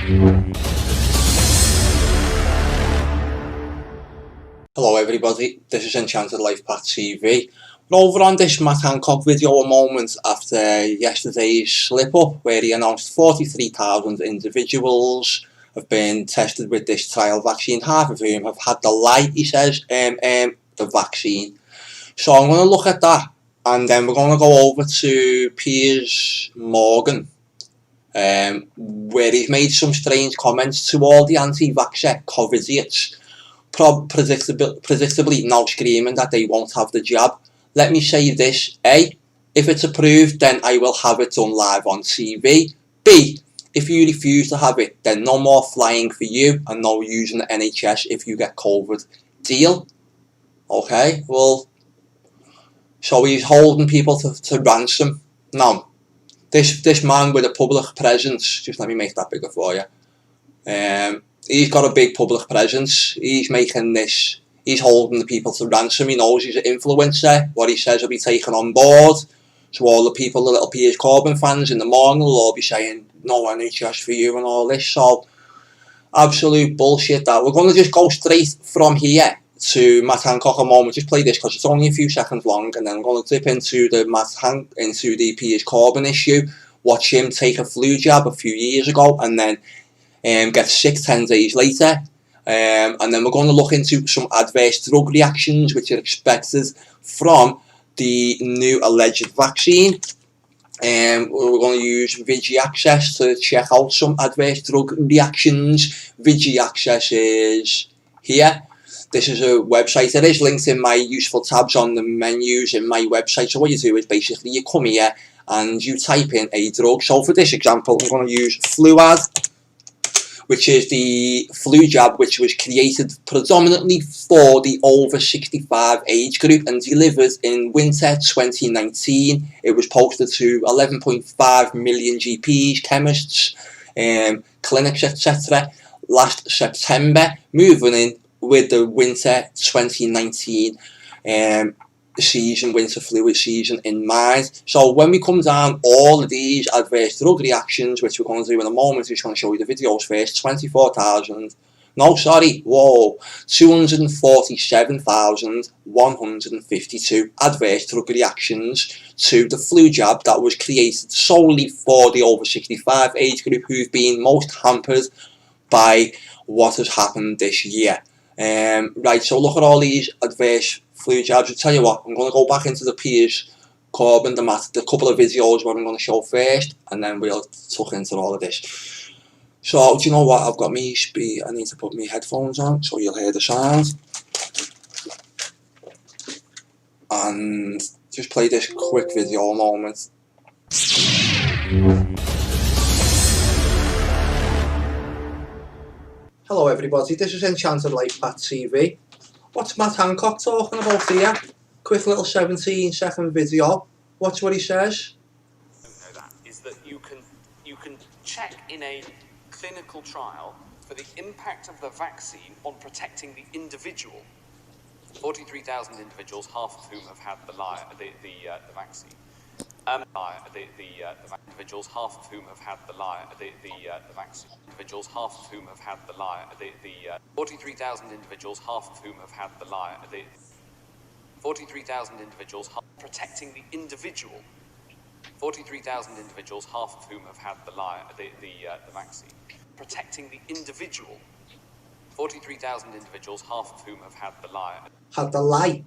Hello everybody, this is Enchanted Lifepath TV. We're over on this Matt Hancock video a moment after yesterday's slip up where he announced 43,000 individuals have been tested with this trial vaccine, half of whom have had the light, he says, the vaccine. So I'm going to look at that and then we're going to go over to Piers Morgan, where he's made some strange comments to all the anti-vaxxer COVID-idiots, predictably now screaming that they won't have the jab. Let me say this: A, if it's approved, then I will have it done live on TV. B, if you refuse to have it, then no more flying for you and no using the NHS if you get COVID. Deal? Okay, well, so he's holding people to ransom. Now, this man with a public presence, just let me make that bigger for you. He's got a big public presence. He's making this, he's holding the people to ransom. He knows he's an influencer. What he says will be taken on board. So all the people, the little Piers Corbyn fans in the morning will all be saying, no NHS for you and all this. So, absolute bullshit that. We're going to just go straight from here to Matt Hancock a moment. Just play this because it's only a few seconds long, and then I'm going to dip into the into the Piers Corbyn issue. Watch him take a flu jab a few years ago and then get sick 10 days later, and then we're going to look into some adverse drug reactions which are expected from the new alleged vaccine. We're going to use Vigi Access to check out some adverse drug reactions. Vigi Access is here. This is a website. It is linked in my useful tabs on the menus in my website. So what you do is basically you come here and you type in a drug. So for this example, I'm going to use Fluad, which is the flu jab which was created predominantly for the over 65 age group and delivered in winter 2019. It was posted to 11.5 million GPs, chemists, clinics, etc. last September, moving in with the winter 2019 winter flu season in mind. So when we come down all of these adverse drug reactions, which we're going to do in a moment, just going to show you the videos first. 247,152 adverse drug reactions to the flu jab that was created solely for the over 65 age group, who've been most hampered by what has happened this year. Right, so look at all these adverse flu jabs. I'll tell you what, I'm going to go back into the Piers Corbyn, the couple of videos what I'm going to show first, and then we'll tuck into all of this. So, do you know what, I've got me speed, I need to put my headphones on so you'll hear the sound. And just play this quick video a moment. Hello everybody, this is Enchanted Lifepath TV. What's Matt Hancock talking about here? Quick little 17-second video. Watch what he says. That is that you can check in a clinical trial for the impact of the vaccine on protecting the individual. 43,000 individuals, half of whom have had the vaccine. Individuals, half of whom have had the vaccine. Individuals, half of whom have had the 43,000 individuals, half of whom have had the 43,000 individuals, protecting the individual. 43,000 individuals, half of whom have had the vaccine. Protecting the individual. 43,000 individuals, half of whom have had the Had the light.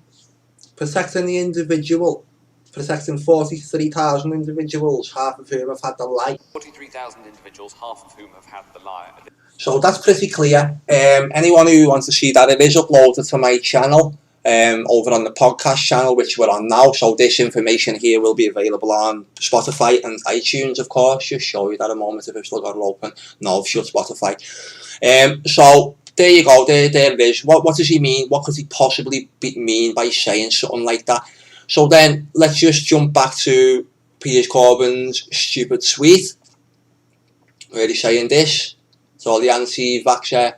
Protecting the individual. Protecting 43,000 individuals, half of whom have had the light. 43,000 individuals, half of whom have had the So that's pretty clear. Anyone who wants to see that, it is uploaded to my channel, over on the podcast channel, which we're on now. So this information here will be available on Spotify and iTunes, of course. Just show you that a moment if I've still got it open. No, I've shut Spotify. So there you go, there it is. What does he mean? What could he possibly mean by saying something like that? So then, let's just jump back to Piers Corbyn's stupid tweet, where he's saying this. So the anti-vaxxer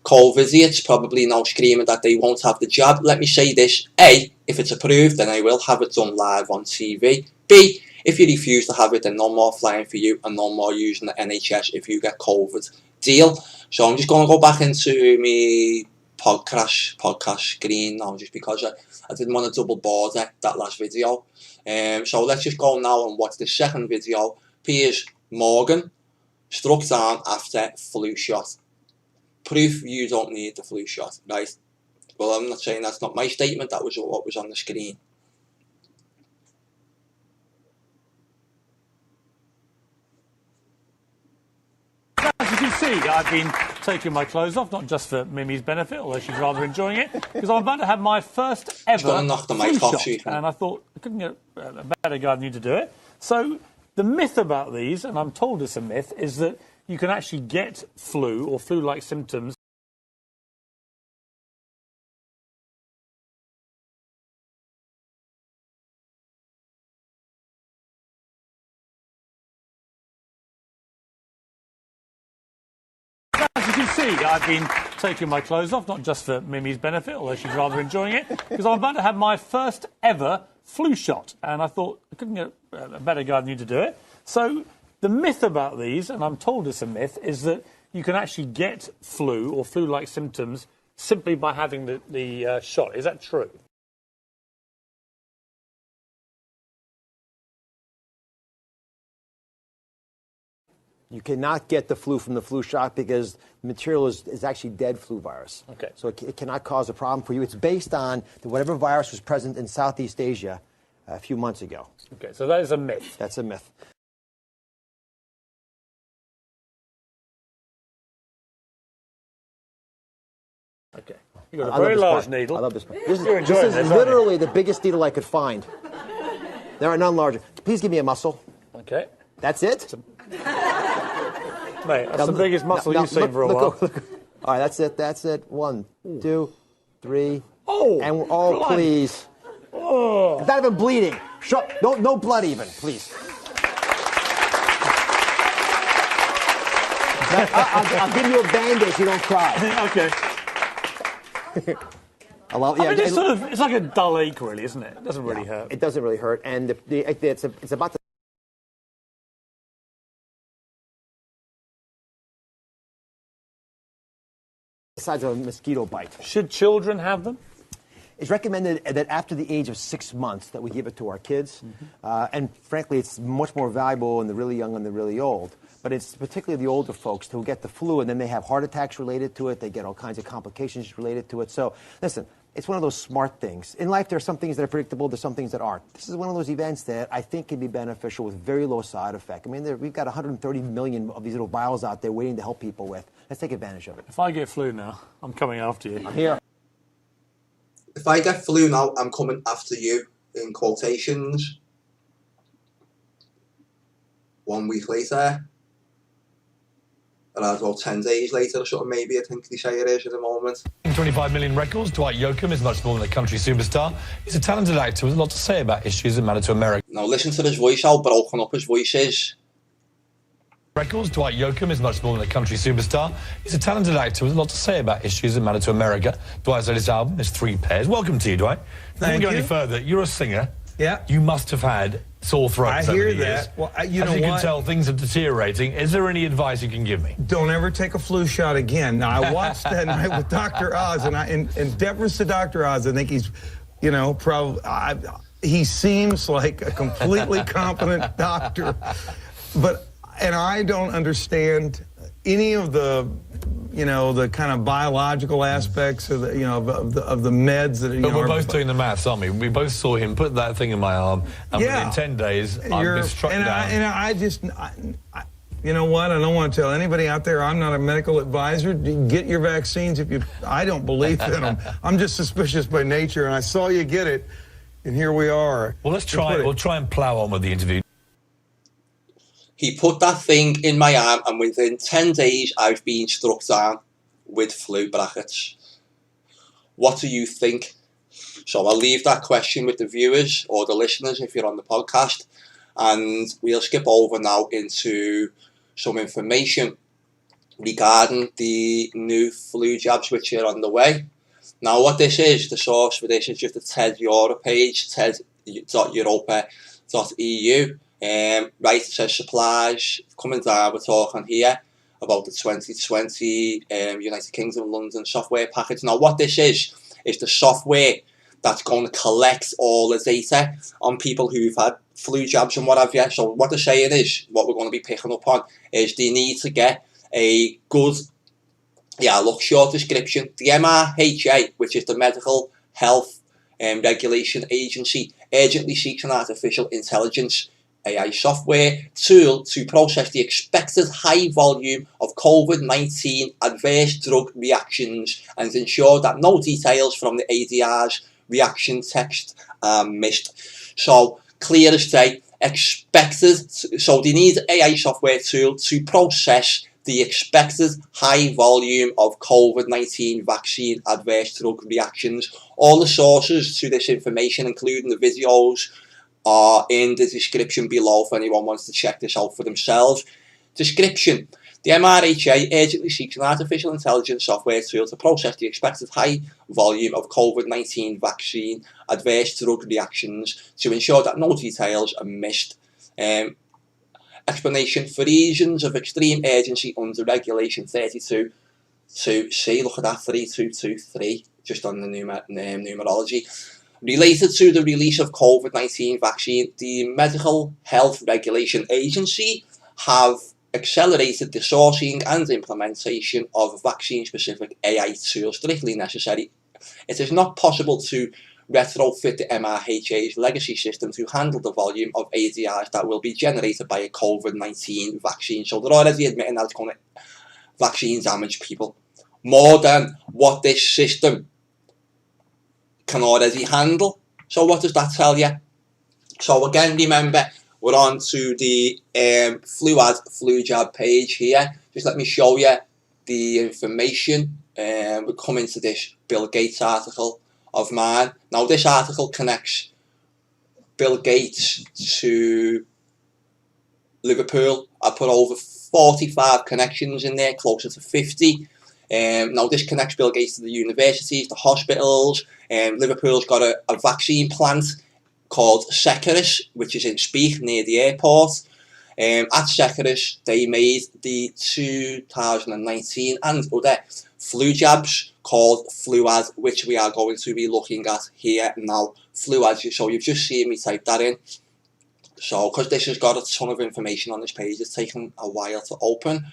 COVID idiots probably now screaming that they won't have the jab. Let me say this: A, if it's approved, then I will have it done live on TV. B, if you refuse to have it, then no more flying for you and no more using the NHS if you get COVID. Deal. So I'm just going to go back into my podcast screen now, just because I didn't want to double border that last video. So let's just go now and watch the second video. Piers Morgan struck down after flu shot. Proof you don't need the flu shot, right? Well, I'm not saying that's not my statement, that was what was on the screen. As you can see, I've been taking my clothes off, not just for Mimi's benefit, although she's rather enjoying it, because I'm about to have my first ever flu shot, and I thought I couldn't get a better guy than you to do it. So the myth about these, and I'm told it's a myth, is that you can actually get flu or flu-like symptoms As you can see, I've been taking my clothes off, not just for Mimi's benefit, although she's rather enjoying it, because I'm about to have my first ever flu shot, and I thought I couldn't get a better guy than you to do it. So the myth about these, and I'm told it's a myth, is that you can actually get flu or flu-like symptoms simply by having the shot. Is that true? You cannot get the flu from the flu shot because the material is actually dead flu virus. Okay. So it cannot cause a problem for you. It's based on whatever virus was present in Southeast Asia a few months ago. Okay, so that is a myth. That's a myth. Okay. You've got a very large needle. I love this part. This is literally the biggest needle I could find. There are none larger. Please give me a muscle. Okay. That's it? Mate, that's the biggest muscle you've seen for a while. Look. All right, that's it. That's it. 1, 2, 3. Oh, and blood. Please. Oh. It's not even bleeding. No blood even, please. I'll give you a bandage. You don't cry. Okay. I mean, it's like a dull ache, really, isn't it? It doesn't really hurt. It doesn't really hurt, and it's about the size of a mosquito bite. Should children have them? It's recommended that after the age of 6 months that we give it to our kids, and frankly, it's much more valuable in the really young and the really old. But it's particularly the older folks who get the flu, and then they have heart attacks related to it. They get all kinds of complications related to it. So, listen, it's one of those smart things. In life, there are some things that are predictable. There's some things that aren't. This is one of those events that I think can be beneficial with very low side effect. I mean, we've got 130 million of these little vials out there waiting to help people with. Let's take advantage of it. If I get flu now, I'm coming after you. I'm here. If I get flu now, I'm coming after you, in quotations. 1 week later. Around about 10 days later or something, maybe, I think they say it is at the moment. 25 million records, Dwight Yoakam is much more than a country superstar. He's a talented actor with a lot to say about issues that matter to America. Now listen to his voice, how broken up his voice is. Records, Dwight Yoakam is much more than a country superstar. He's a talented actor with a lot to say about issues that matter to America. Dwight's latest album is 3 Pairs. Welcome to you, Dwight. Before we go any further, you're a singer. Yeah. You must have had sore throats over the years. I hear that. Well, you know As you what? can tell, things are deteriorating. Is there any advice you can give me? Don't ever take a flu shot again. Now, I watched that night with Dr. Oz, and in deference to Dr. Oz, I think he's, probably, he seems like a completely competent doctor. And I don't understand any of the, the kind of biological aspects of the, of the meds that. But we're both doing the maths, aren't we? We both saw him put that thing in my arm, and within 10 days, I've been struck down. I you know what? I don't want to tell anybody out there. I'm not a medical advisor. Get your vaccines if you. I don't believe in them. I'm just suspicious by nature, and I saw you get it, and here we are. Well, we'll try and plow on with the interview. He put that thing in my arm, and within 10 days, I've been struck down with flu brackets. What do you think? So I'll leave that question with the viewers or the listeners if you're on the podcast, and we'll skip over now into some information regarding the new flu jabs which are on the way. Now, what this is, the source for this is just the TED Europe page, ted.europa.eu. Right, it says supplies coming down, we're talking here, about the 2020 United Kingdom London software package. Now what this is the software that's going to collect all the data on people who've had flu jabs and what have you. So what they're saying is, what we're going to be picking up on is they need to get a good, short description. The MHRA, which is the Medical Health Regulation Agency, urgently seeks an artificial intelligence AI software tool to process the expected high volume of COVID-19 adverse drug reactions and ensure that no details from the ADR's reaction text are missed. So, clear as day, expected. So they need an AI software tool to process the expected high volume of COVID-19 vaccine adverse drug reactions. All the sources to this information, including the videos, are in the description below if anyone wants to check this out for themselves. Description. The MHRA urgently seeks an artificial intelligence software tool to process the expected high volume of COVID-19 vaccine adverse drug reactions to ensure that no details are missed. Explanation. For reasons of extreme urgency under Regulation 32 to C, look at that, 3223, just on the numerology. Related to the release of COVID-19 vaccine, the Medical Health Regulation Agency have accelerated the sourcing and implementation of vaccine-specific AI tools strictly necessary. It is not possible to retrofit the MHRA's legacy system to handle the volume of ADRs that will be generated by a COVID-19 vaccine. So they're already admitting that it's going to vaccine damage people more than what this system can already handle. So what does that tell you? So again, remember, we're on to the flu jab page here. Just let me show you the information. We come into this Bill Gates article of mine. Now this article connects Bill Gates to Liverpool. I put over 45 connections in there, closer to 50. Now this connects Bill Gates to the universities, the hospitals. Liverpool's got a vaccine plant called Sekeris, which is in Speak near the airport. At Sekeris, they made the 2019 and other flu jabs called Fluad, which we are going to be looking at here now. Fluad, so you've just seen me type that in. So, because this has got a ton of information on this page, it's taken a while to open.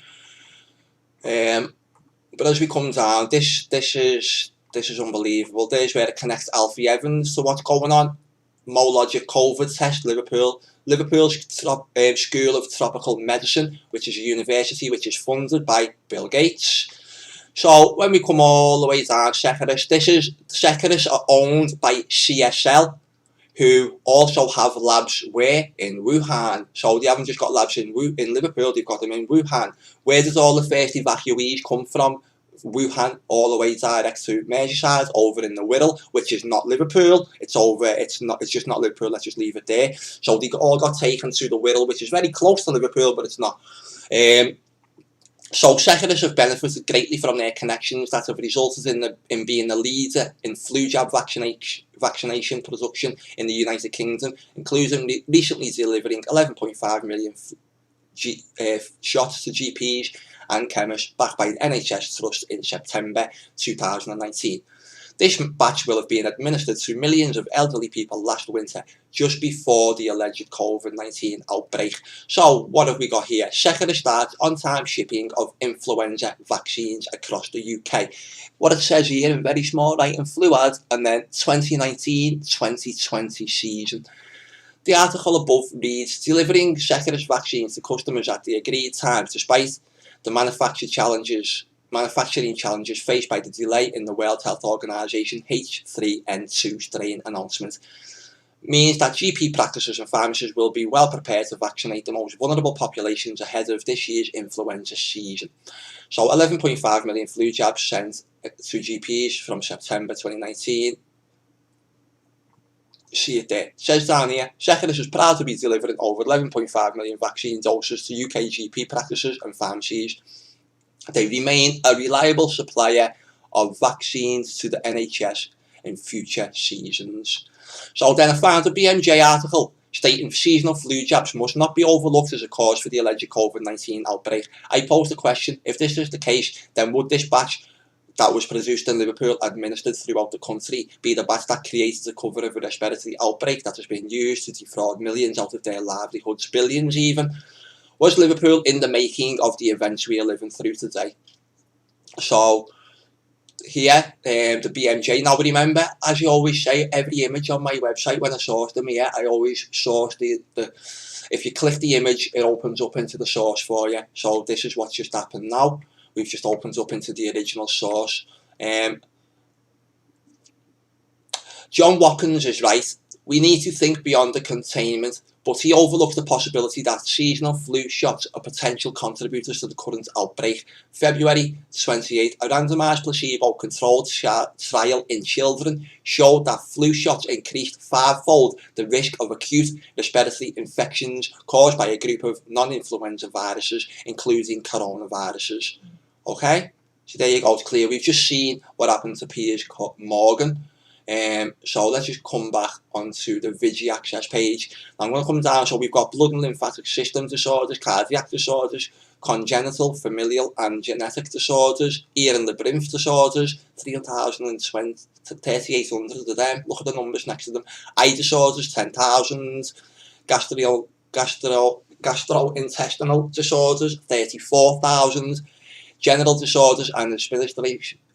But as we come down, this is unbelievable. There's where it connects Alfie Evans to what's going on. Mologic COVID test, Liverpool. Liverpool's School of Tropical Medicine, which is a university which is funded by Bill Gates. So when we come all the way down, Sekeris are owned by CSL, who also have labs where? In Wuhan. So they haven't just got labs in Liverpool, they've got them in Wuhan. Where did all the first evacuees come from? Wuhan, all the way direct to Merseyside, over in the Wirral, which is not Liverpool. It's just not Liverpool, let's just leave it there. So they all got taken to the Wirral, which is very close to Liverpool, but it's not. So Sekeris have benefited greatly from their connections that have resulted in being the leader in flu jab vaccination production in the United Kingdom, including recently delivering 11.5 million shots to GPs and chemists, backed by the NHS Trust in September 2019. This batch will have been administered to millions of elderly people last winter, just before the alleged COVID-19 outbreak. So what have we got here? Sekeris starts on-time shipping of influenza vaccines across the UK. What it says here in very small writing, Fluad, and then 2019-2020 season. The article above reads, delivering Sekeris vaccines to customers at the agreed time, despite the manufacturing challenges faced by the delay in the World Health Organization H3N2 strain announcement, means that GP practices and pharmacists will be well prepared to vaccinate the most vulnerable populations ahead of this year's influenza season. So 11.5 million flu jabs sent to GPs from September 2019. See it there. It says down here, Sekeris is proud to be delivering over 11.5 million vaccine doses to UK GP practices and pharmacies. They remain a reliable supplier of vaccines to the NHS in future seasons. So then I found a BMJ article stating seasonal flu jabs must not be overlooked as a cause for the alleged COVID-19 outbreak. I posed the question, if this is the case, then would this batch that was produced in Liverpool, administered throughout the country, be the batch that created the cover of a respiratory outbreak that has been used to defraud millions out of their livelihoods, billions even? Was Liverpool in the making of the events we are living through today? So, here, the BMJ. Now remember, as you always say, every image on my website, when I source them here, I always source the if you click the image, it opens up into the source for you. So this is what's just happened now. We've just opened up into the original source. John Watkins is right. We need to think beyond the containment, but he overlooks the possibility that seasonal flu shots are potential contributors to the current outbreak. February 28, a randomised placebo-controlled trial in children showed that flu shots increased fivefold the risk of acute respiratory infections caused by a group of non-influenza viruses, including coronaviruses. Okay, so there you go, it's clear. We've just seen what happened to Piers Morgan. So let's just come back onto the Vigi access page. I'm going to come down. So we've got blood and lymphatic system disorders, cardiac disorders, congenital, familial and genetic disorders, ear and labyrinth disorders, 3,020 to 3,800 of them. Look at the numbers next to them. Eye disorders, 10,000. Gastrointestinal disorders, 34,000. General disorders and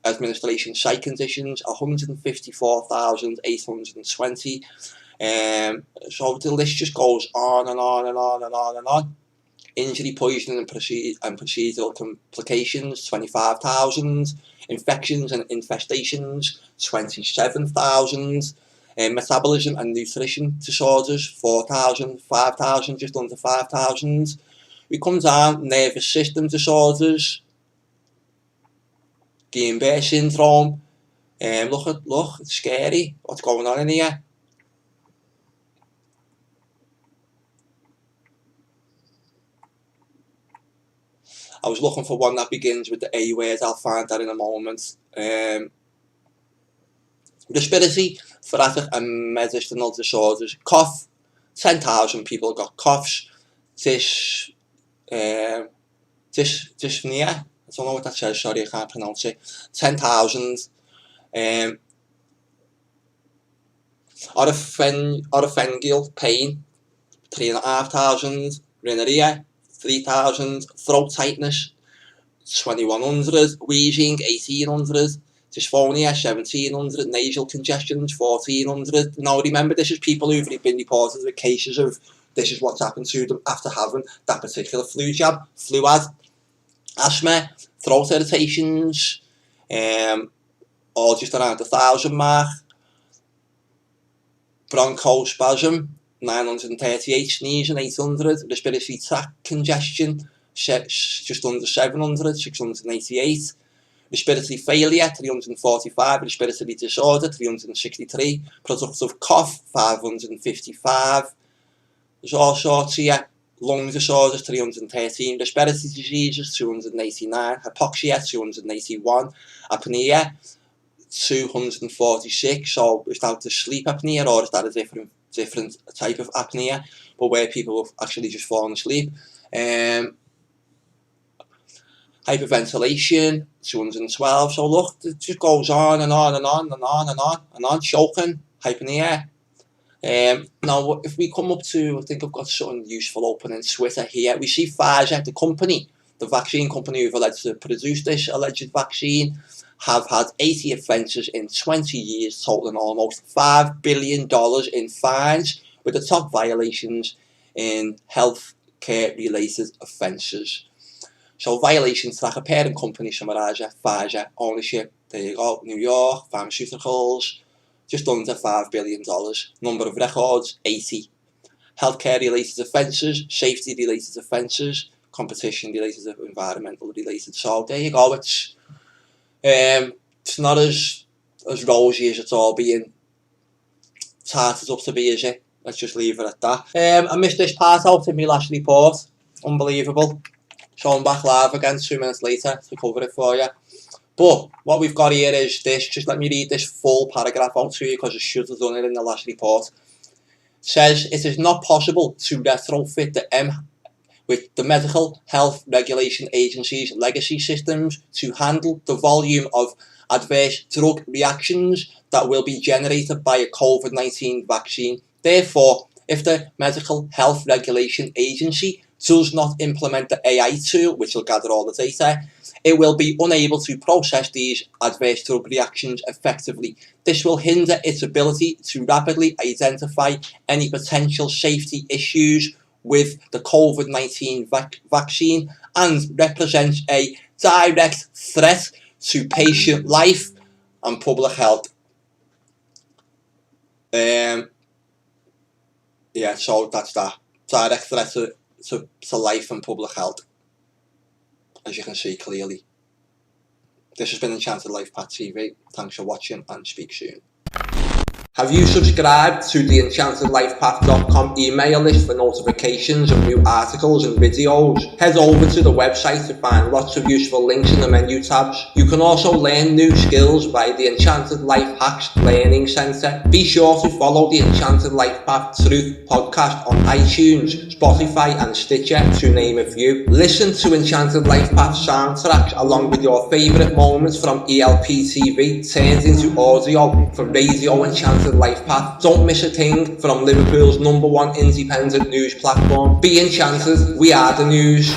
administration site conditions, 154,820. So the list just goes on and on and on and on and on. Injury, poisoning and procedural complications, 25,000. Infections and infestations, 27,000. Metabolism and nutrition disorders, 4,000, 5,000, just under 5,000. We come down, nervous system disorders, Guillain-Barré syndrome. Look, it's scary. What's going on in here? I was looking for one that begins with the A word. I'll find that in a moment. Respiratory, thoracic and medicinal disorders. Cough. 10,000 people got coughs. Dyspnea. I don't know what that says, sorry, I can't pronounce it. 10,000. Oropharyngeal pain, 3,500. Rhinorrhea, 3,000. Throat tightness, 2,100. Wheezing, 1,800. Dysphonia, 1,700. Nasal congestions, 1,400. Now remember, this is people who've been reported with cases of this is what's happened to them after having that particular flu jab, fluad. Asthma, throat irritations, all just around the 1,000 mark. Bronchospasm, 938. Sneezing, 800. Respiratory tract congestion, just under 700, 688. Respiratory failure, 345. Respiratory disorder, 363. Productive cough, 555. There's all sorts here. Lung disorders, 313. Respiratory diseases, 289. Hypoxia, 281. Apnea, 246. So is that the sleep apnea, or is that a different type of apnea, but where people have actually just fallen asleep? Hyperventilation, 212. So look, it just goes on and on and on and on and on and on. Choking, hypnea. Now, if we come up to, I think I've got something useful open in Twitter here. We see Pfizer, the company, the vaccine company who've alleged to produce this alleged vaccine, have had 80 offences in 20 years, totaling almost $5 billion in fines, with the top violations in healthcare-related offences. So violations track a parent company, Pfizer, ownership, there you go, New York, pharmaceuticals, just under $5 billion. Number of records, 80. Healthcare-related offences, safety-related offences, competition-related, environmental-related. So there you go. It's not as rosy as it's all being tarted up to be, is it? Let's just leave it at that. I missed this part out in my last report. Unbelievable. So I'm back live again 2 minutes later to cover it for you. But what we've got here is this. Just let me read this full paragraph out to you because I should have done it in the last report. It says it is not possible to retrofit with the Medical Health Regulation Agency's legacy systems to handle the volume of adverse drug reactions that will be generated by a COVID-19 vaccine. Therefore, if the Medical Health Regulation Agency does not implement the AI tool, which will gather all the data, it will be unable to process these adverse drug reactions effectively. This will hinder its ability to rapidly identify any potential safety issues with the COVID-19 vaccine and represents a direct threat to patient life and public health. Yeah, so that's that. Direct threat to life and public health, as you can see clearly. This has been Enchanted Lifepath TV. Thanks for watching and speak soon. Have you subscribed to the EnchantedLifepath.com email list for notifications of new articles and videos? Head over to the website to find lots of useful links in the menu tabs. You can also learn new skills via the Enchanted Life Hacks Learning Centre. Be sure to follow the Enchanted Life Path Truth podcast on iTunes, Spotify and Stitcher, to name a few. Listen to Enchanted Life Path soundtracks along with your favourite moments from ELP TV turned into audio for Radio Enchanted Lifepath. Don't miss a thing from Liverpool's #1 independent news platform. Be enchanted, we are the news.